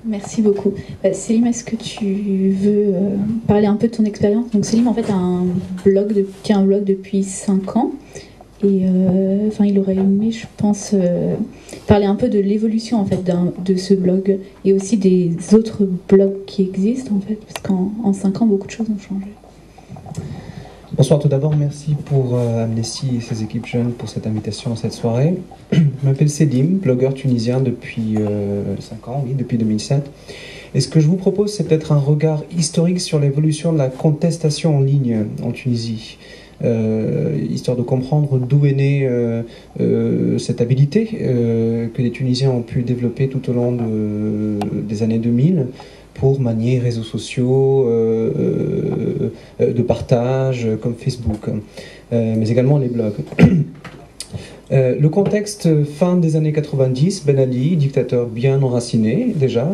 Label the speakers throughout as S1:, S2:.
S1: Merci beaucoup. Célim, est-ce que tu veux parler un peu de ton expérience? Donc Célim, en fait, a un blog tient un blog depuis 5 ans. Et il aurait aimé, je pense, parler un peu de l'évolution en fait, de ce blog et aussi des autres blogs qui existent, en fait, parce qu'en 5 ans, beaucoup de choses ont changé.
S2: Bonsoir, tout d'abord, merci pour Amnesty et ses équipes jeunes pour cette invitation à cette soirée. Je m'appelle Célim, blogueur tunisien depuis 5 ans, oui, depuis 2007. Et ce que je vous propose, c'est peut-être un regard historique sur l'évolution de la contestation en ligne en Tunisie. Histoire de comprendre d'où est née cette habilité que les Tunisiens ont pu développer tout au long des années 2000 pour manier réseaux sociaux de partage comme Facebook, mais également les blogs. Le contexte fin des années 90, Ben Ali, dictateur bien enraciné déjà,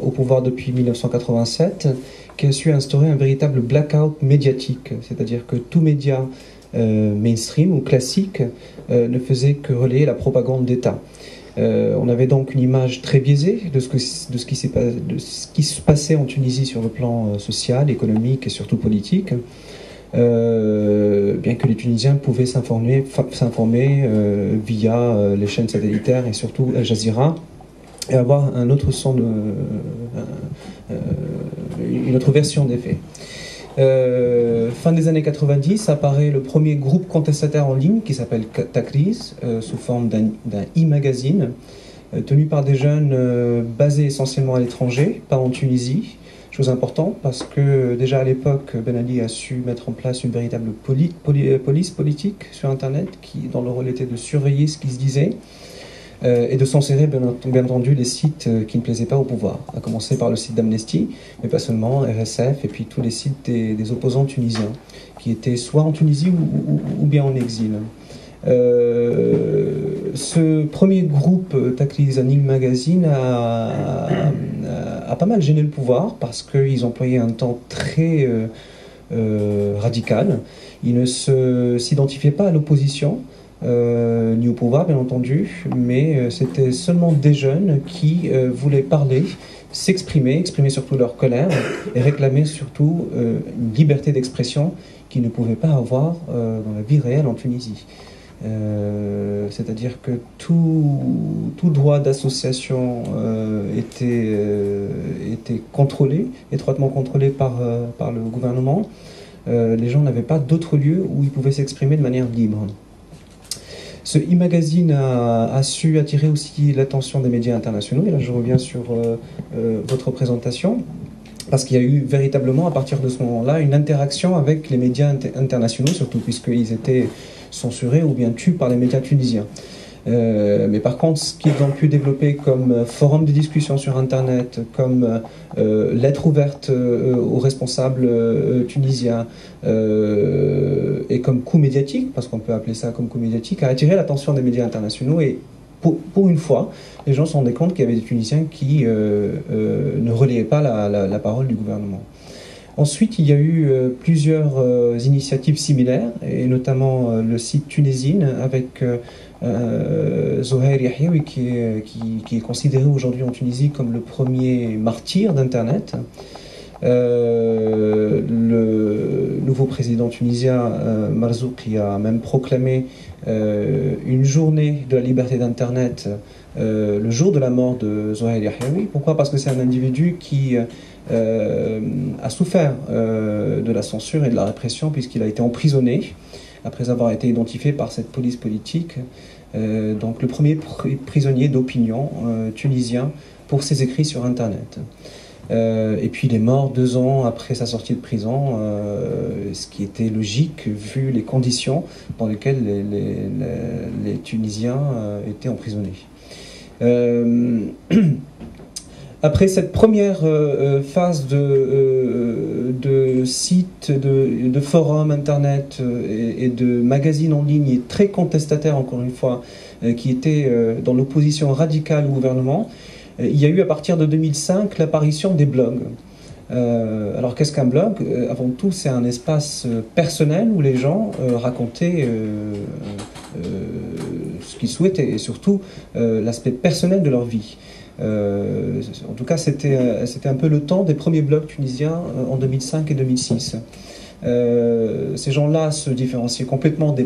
S2: au pouvoir depuis 1987, qui a su instaurer un véritable blackout médiatique, c'est-à-dire que tout média mainstream ou classique ne faisait que relayer la propagande d'État. On avait donc une image très biaisée de ce qui se passait en Tunisie sur le plan social, économique et surtout politique, bien que les Tunisiens pouvaient s'informer via les chaînes satellitaires et surtout Al Jazeera, et avoir un autre une autre version des faits. Fin des années 90, apparaît le premier groupe contestataire en ligne qui s'appelle Takriz, sous forme d'un e-magazine, tenu par des jeunes basés essentiellement à l'étranger, pas en Tunisie. Chose importante parce que déjà à l'époque, Ben Ali a su mettre en place une véritable police politique sur Internet dont le rôle était de surveiller ce qui se disait. Et de censurer bien entendu les sites qui ne plaisaient pas au pouvoir, à commencer par le site d'Amnesty, mais pas seulement, RSF, et puis tous les sites des opposants tunisiens, qui étaient soit en Tunisie ou bien en exil. Ce premier groupe, Takriz Magazine, a pas mal gêné le pouvoir, parce qu'ils employaient un temps très radical. Ils ne s'identifiaient pas à l'opposition, ni au pouvoir bien entendu, mais c'était seulement des jeunes qui voulaient parler, exprimer surtout leur colère et réclamer surtout une liberté d'expression qu'ils ne pouvaient pas avoir dans la vie réelle en Tunisie. C'est-à-dire que tout droit d'association était contrôlé, étroitement contrôlé par le gouvernement. Les gens n'avaient pas d'autre lieu où ils pouvaient s'exprimer de manière libre. Ce e-magazine a su attirer aussi l'attention des médias internationaux, et là je reviens sur votre présentation, parce qu'il y a eu véritablement à partir de ce moment-là une interaction avec les médias internationaux, surtout puisqu'ils étaient censurés ou bien tués par les médias tunisiens. Mais par contre, ce qu'ils ont pu développer comme forum de discussion sur Internet, comme lettres ouvertes aux responsables tunisiens, et comme coup médiatique, parce qu'on peut appeler ça comme coup médiatique, a attiré l'attention des médias internationaux. Et pour une fois, les gens se rendaient compte qu'il y avait des Tunisiens qui ne relayaient pas la parole du gouvernement. Ensuite, il y a eu plusieurs initiatives similaires, et notamment le site Tunésine, avec Zohair Yahyaoui, qui est considéré aujourd'hui en Tunisie comme le premier martyr d'Internet. Le nouveau président tunisien, Marzouk, a même proclamé une journée de la liberté d'Internet le jour de la mort de Zohair Yahyaoui. Pourquoi? Parce que c'est un individu qui a souffert de la censure et de la répression, puisqu'il a été emprisonné après avoir été identifié par cette police politique. Donc le premier prisonnier d'opinion tunisien pour ses écrits sur Internet. Et puis il est mort 2 ans après sa sortie de prison, ce qui était logique vu les conditions dans lesquelles les Tunisiens étaient emprisonnés. Après cette première phase de sites, de forums internet et de magazines en ligne très contestataires, encore une fois, qui étaient dans l'opposition radicale au gouvernement, il y a eu à partir de 2005 l'apparition des blogs. Alors qu'est-ce qu'un blog? Avant tout, c'est un espace personnel où les gens racontaient ce qu'ils souhaitaient, et surtout l'aspect personnel de leur vie. En tout cas, c'était un peu le temps des premiers blogs tunisiens en 2005 et 2006. Ces gens-là se différenciaient complètement de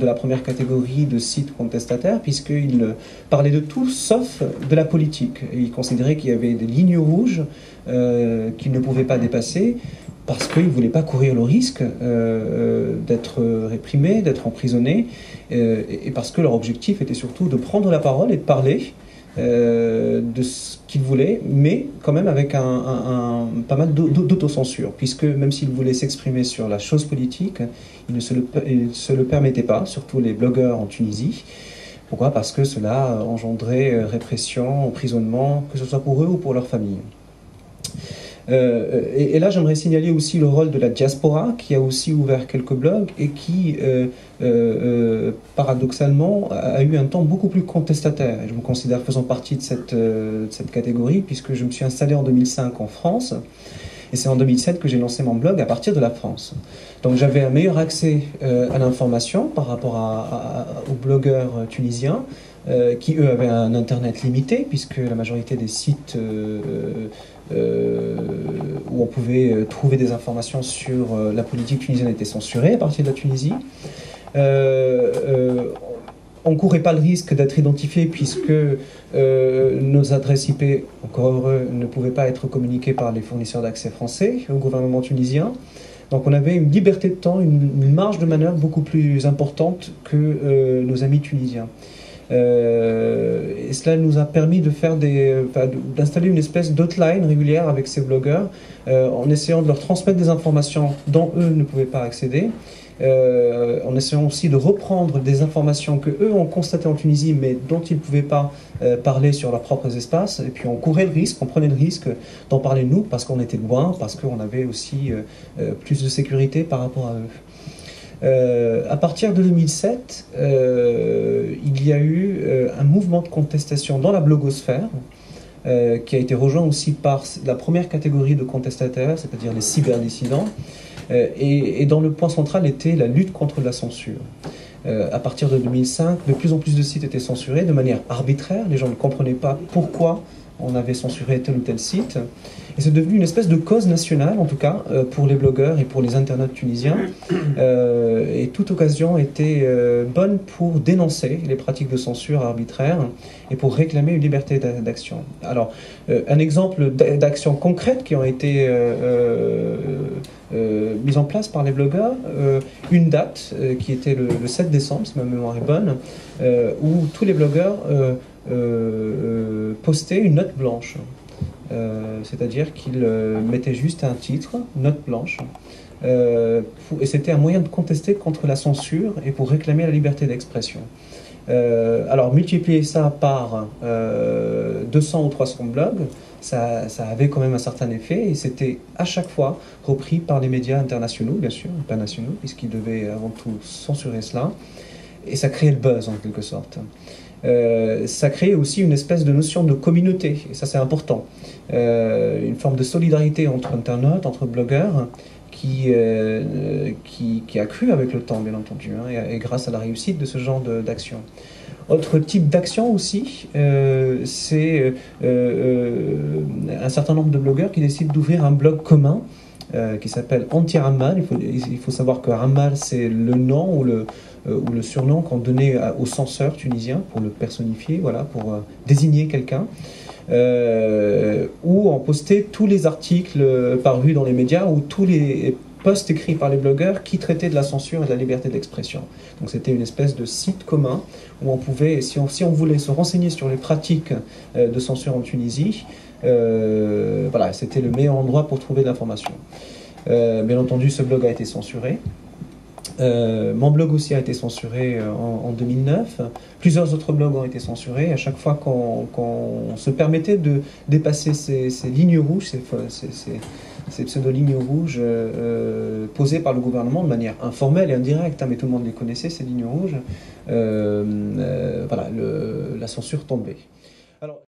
S2: la première catégorie de sites contestataires, puisqu'ils parlaient de tout sauf de la politique. Et ils considéraient qu'il y avait des lignes rouges qu'ils ne pouvaient pas dépasser, parce qu'ils ne voulaient pas courir le risque d'être réprimés, d'être emprisonnés, et parce que leur objectif était surtout de prendre la parole et de parler de ce qu'ils voulaient, mais quand même avec pas mal d'autocensure, puisque même s'ils voulaient s'exprimer sur la chose politique, ils ne se le permettaient pas, surtout les blogueurs en Tunisie. Pourquoi? Parce que cela engendrait répression, emprisonnement, que ce soit pour eux ou pour leur famille. Et là, j'aimerais signaler aussi le rôle de la diaspora, qui a aussi ouvert quelques blogs et qui, paradoxalement, a eu un temps beaucoup plus contestataire. Et je me considère faisant partie de cette catégorie, puisque je me suis installé en 2005 en France, et c'est en 2007 que j'ai lancé mon blog à partir de la France. Donc j'avais un meilleur accès à l'information par rapport aux blogueurs tunisiens, qui eux avaient un internet limité, puisque la majorité des sites où on pouvait trouver des informations sur la politique tunisienne étaient censurées à partir de la Tunisie. On ne courait pas le risque d'être identifié, puisque nos adresses IP, encore heureux, ne pouvaient pas être communiquées par les fournisseurs d'accès français au gouvernement tunisien. Donc on avait une liberté de temps, une marge de manœuvre beaucoup plus importante que nos amis tunisiens. Et cela nous a permis d'installer une espèce d'hotline régulière avec ces blogueurs, en essayant de leur transmettre des informations dont eux ne pouvaient pas accéder, en essayant aussi de reprendre des informations que eux ont constatées en Tunisie mais dont ils ne pouvaient pas parler sur leurs propres espaces. Et puis on courait le risque, on prenait le risque d'en parler nous, parce qu'on était loin, parce qu'on avait aussi plus de sécurité par rapport à eux. À partir de 2007, il y a eu un mouvement de contestation dans la blogosphère, qui a été rejoint aussi par la première catégorie de contestataires, c'est-à-dire les cyberdissidents, et dont le point central était la lutte contre la censure. À partir de 2005, de plus en plus de sites étaient censurés de manière arbitraire, les gens ne comprenaient pas pourquoi on avait censuré tel ou tel site. Et c'est devenu une espèce de cause nationale, en tout cas, pour les blogueurs et pour les internautes tunisiens. Et toute occasion était bonne pour dénoncer les pratiques de censure arbitraire et pour réclamer une liberté d'action. Alors, un exemple d'actions concrètes qui ont été mises en place par les blogueurs, une date qui était le 7 décembre, si ma mémoire est bonne, où tous les blogueurs postaient une note blanche. C'est-à-dire qu'ils mettaient juste un titre, note blanche, et c'était un moyen de contester contre la censure et pour réclamer la liberté d'expression. Alors multiplier ça par 200 ou 300 blogs, ça avait quand même un certain effet, et c'était à chaque fois repris par les médias internationaux, bien sûr, pas nationaux, puisqu'ils devaient avant tout censurer cela, et ça créait le buzz en quelque sorte. Ça crée aussi une espèce de notion de communauté, et ça c'est important. Une forme de solidarité entre internautes, entre blogueurs, qui a cru avec le temps, bien entendu, hein, et grâce à la réussite de ce genre d'action. Autre type d'action aussi, c'est un certain nombre de blogueurs qui décident d'ouvrir un blog commun qui s'appelle Anti-Rammal. Il faut savoir que Rammal, c'est le nom ou le surnom qu'on donnait aux censeurs tunisiens pour le personnifier, voilà, pour désigner quelqu'un, où on postait tous les articles parus dans les médias ou tous les posts écrits par les blogueurs qui traitaient de la censure et de la liberté d'expression. Donc c'était une espèce de site commun où on pouvait, si on voulait se renseigner sur les pratiques de censure en Tunisie, voilà, c'était le meilleur endroit pour trouver de l'information. Bien entendu, ce blog a été censuré. Mon blog aussi a été censuré en 2009. Plusieurs autres blogs ont été censurés. À chaque fois qu'on se permettait de dépasser ces lignes rouges, ces pseudo-lignes rouges posées par le gouvernement de manière informelle et indirecte, hein, mais tout le monde les connaissait, ces lignes rouges, voilà, la censure tombait. Alors,